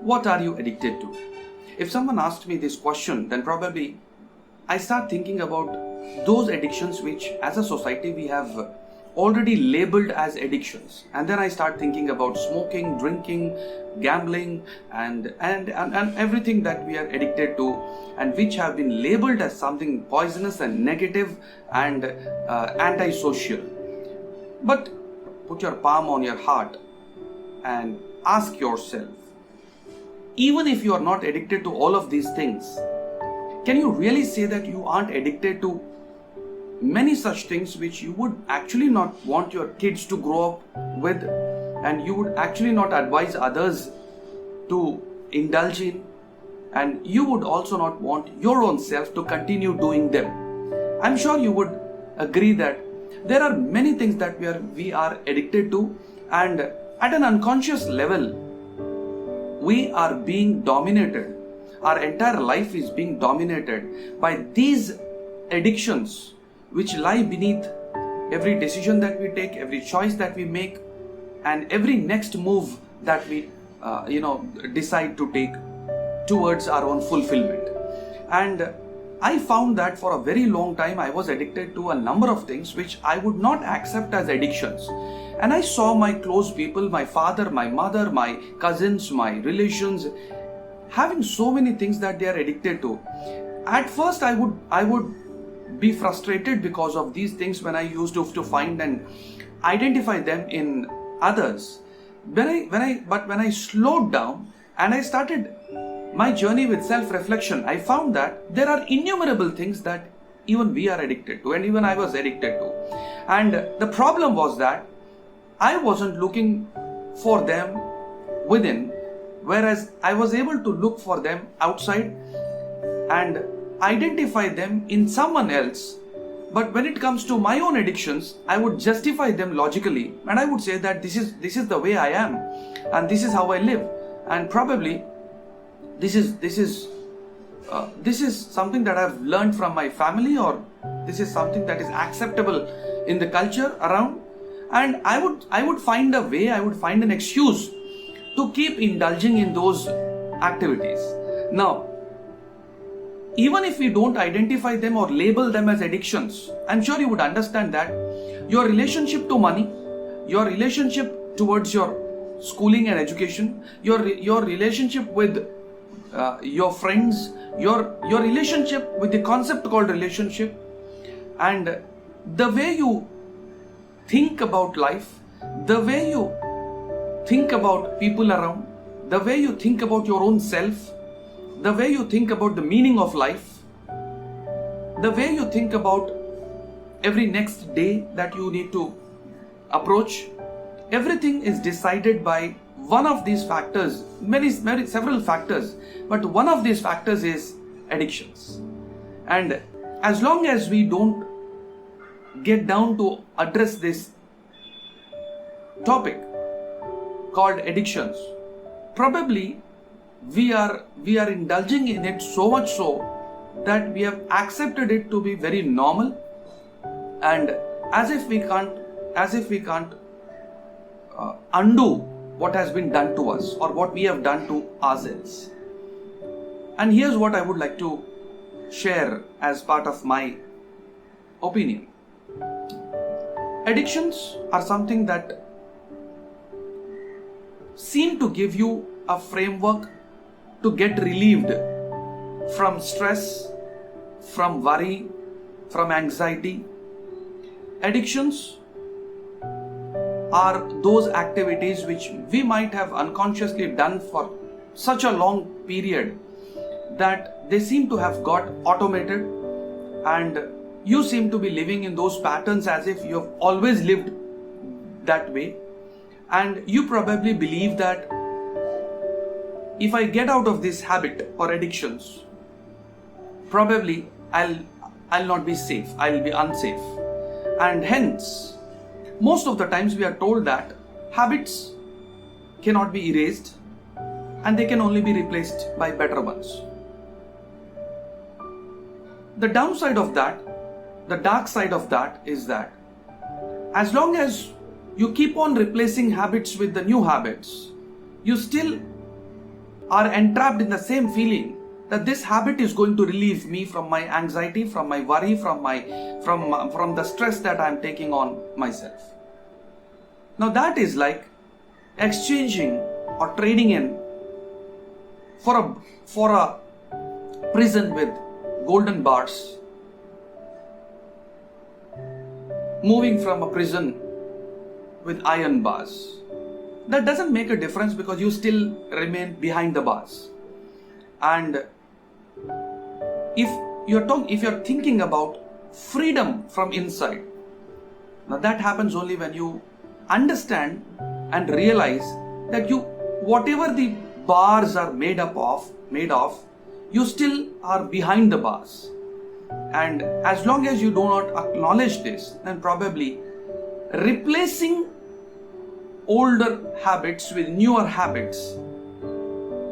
what are you addicted to? If someone asked me this question, then probably I start thinking about those addictions which as a society we have already labeled as addictions. And then I start thinking about smoking, drinking, gambling and everything that we are addicted to and which have been labeled as something poisonous and negative and antisocial. But put your palm on your heart and ask yourself, even if you are not addicted to all of these things, can you really say that you aren't addicted to many such things which you would actually not want your kids to grow up with and you would actually not advise others to indulge in, and you would also not want your own self to continue doing them? I'm sure you would agree that there are many things that we are addicted to, and at an unconscious level we are being dominated. Our entire life is being dominated by these addictions which lie beneath every decision that we take, every choice that we make, and every next move that we decide to take towards our own fulfillment. And I found that for a very long time I was addicted to a number of things which I would not accept as addictions. And I saw my close people, my father, my mother, my cousins, my relations, having so many things that they are addicted to. At first I would be frustrated because of these things when I used to find and identify them in others. But when I slowed down and I started my journey with self-reflection, I found that there are innumerable things that even we are addicted to and even I was addicted to. And the problem was that I wasn't looking for them within, whereas I was able to look for them outside and identify them in someone else. But when it comes to my own addictions, I would justify them logically and I would say that this is the way I am and this is how I live, and probably this is something that I've learned from my family, or this is something that is acceptable in the culture around, and I would find a way, I would find an excuse to keep indulging in those activities. Now, even if we don't identify them or label them as addictions, I'm sure you would understand that your relationship to money, your relationship towards your schooling and education, your relationship with your friends, your relationship with the concept called relationship, and the way you think about life, the way you think about people around, the way you think about your own self, the way you think about the meaning of life, the way you think about every next day that you need to approach, everything is decided by one of these factors, several factors, but one of these factors is addictions. And as long as we don't get down to address this topic called addictions, probably we are indulging in it so much so that we have accepted it to be very normal, and as if we can't undo what has been done to us or what we have done to ourselves. And here's what I would like to share as part of my opinion. Addictions are something that seem to give you a framework to get relieved from stress, from worry, from anxiety. Addictions are those activities which we might have unconsciously done for such a long period that they seem to have got automated, and you seem to be living in those patterns as if you have always lived that way. And you probably believe that if I get out of this habit or addictions, probably I'll not be safe, I'll be unsafe. And hence, most of the times we are told that habits cannot be erased and they can only be replaced by better ones. The downside of that, the dark side of that is that as long as you keep on replacing habits with the new habits, you still are entrapped in the same feeling that this habit is going to relieve me from my anxiety, from my worry, from the stress that I am taking on myself. Now that is like exchanging or trading in for a prison with golden bars, moving from a prison with iron bars. That doesn't make a difference because you remain behind the bars. And if you're thinking about freedom from inside, now that happens only when you understand and realize that whatever the bars are made of, you still are behind the bars. And as long as you do not acknowledge this, then probably replacing older habits with newer habits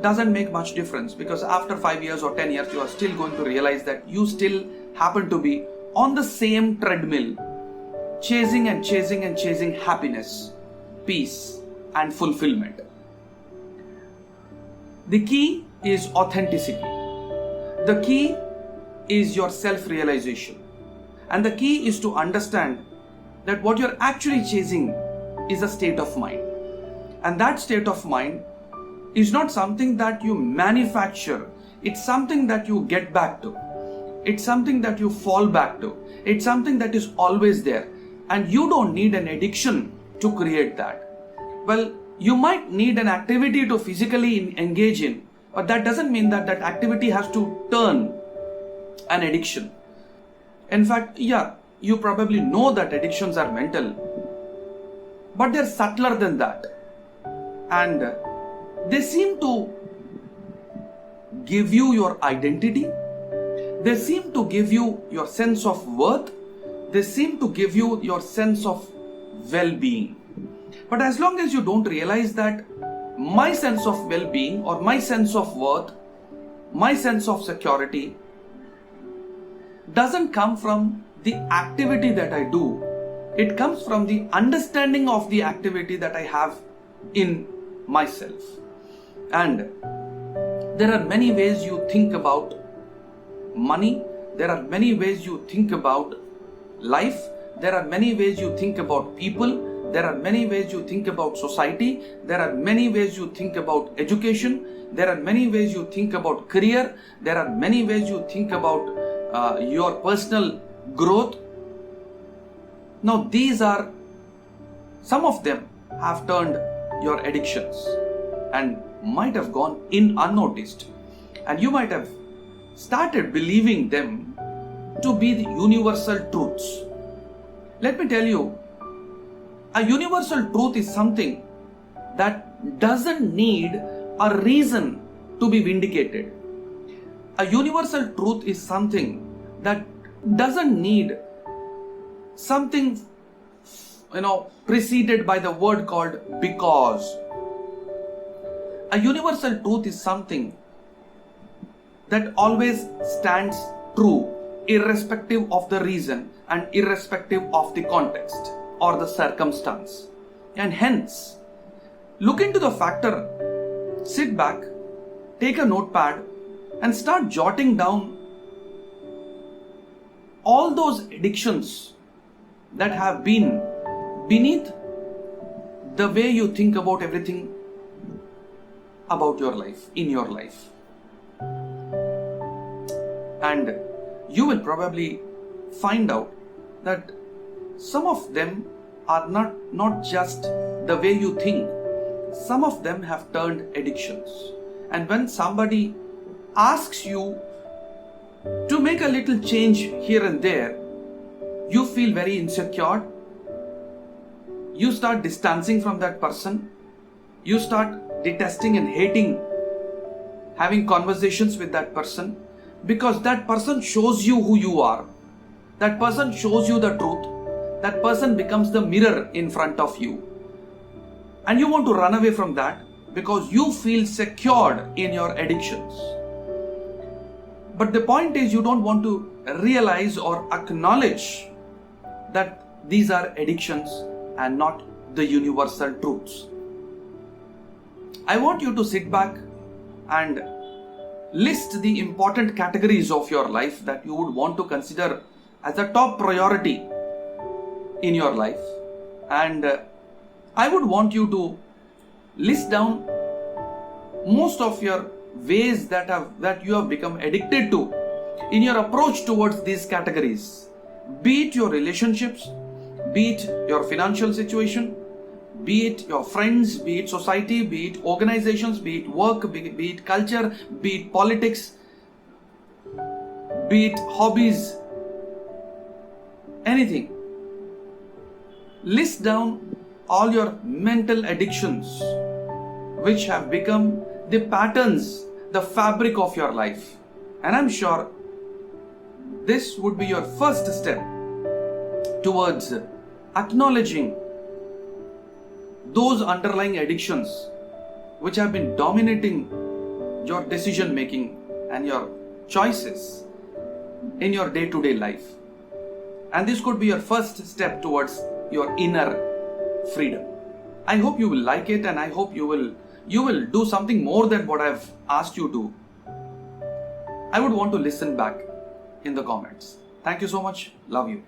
doesn't make much difference, because after 5 years or 10 years you are still going to realize that you still happen to be on the same treadmill, chasing happiness, peace and fulfillment. The key is authenticity. The key is your self-realization. And the key is to understand that what you're actually chasing is a state of mind. And that state of mind is not something that you manufacture. It's something that you get back to. It's something that you fall back to. It's something that is always there. And you don't need an addiction to create that. Well, you might need an activity to physically engage in, but that doesn't mean that that activity has to turn an addiction. In fact, you probably know that addictions are mental, but they're subtler than that. And they seem to give you your identity. They seem to give you your sense of worth. They seem to give you your sense of well-being. But as long as you don't realize that my sense of well-being or my sense of worth, my sense of security doesn't come from the activity that I do, it comes from the understanding of the activity that I have in myself. And there are many ways you think about money. There are many ways you think about life. There are many ways you think about people. There are many ways you think about society. There are many ways you think about education. There are many ways you think about career. There are many ways you think about your personal growth. Now some of them have turned your addictions and might have gone in unnoticed, and you might have started believing them to be the universal truths. Let me tell you, a universal truth is something that doesn't need a reason to be vindicated. A universal truth is something that doesn't need something preceded by the word called because. A universal truth is something that always stands true, irrespective of the reason and irrespective of the context or the circumstance. And hence, look into the factor, sit back, take a notepad and start jotting down all those addictions that have been beneath the way you think about everything about your life, in your life. And you will probably find out that some of them are not just the way you think. Some of them have turned addictions. And when somebody asks you to make a little change here and there, you feel very insecure. You start distancing from that person. You start detesting and hating having conversations with that person, because that person shows you who you are. That person shows you the truth. That person becomes the mirror in front of you. And you want to run away from that because you feel secured in your addictions. But the point is, you don't want to realize or acknowledge that these are addictions and not the universal truths. I want you to sit back and list the important categories of your life that you would want to consider as a top priority in your life. And I would want you to list down most of your ways that you have become addicted to in your approach towards these categories. Be it your relationships, be it your financial situation, be it your friends, be it society, be it organizations, be it work, be it culture, be it politics, be it hobbies, anything. List down all your mental addictions which have become the patterns, the fabric of your life. And I'm sure this would be your first step towards acknowledging those underlying addictions which have been dominating your decision making and your choices in your day-to-day life. And this could be your first step towards your inner freedom. I hope you will like it, and I hope you will do something more than what I've asked you to. I would want to listen back in the comments. Thank you so much. Love you.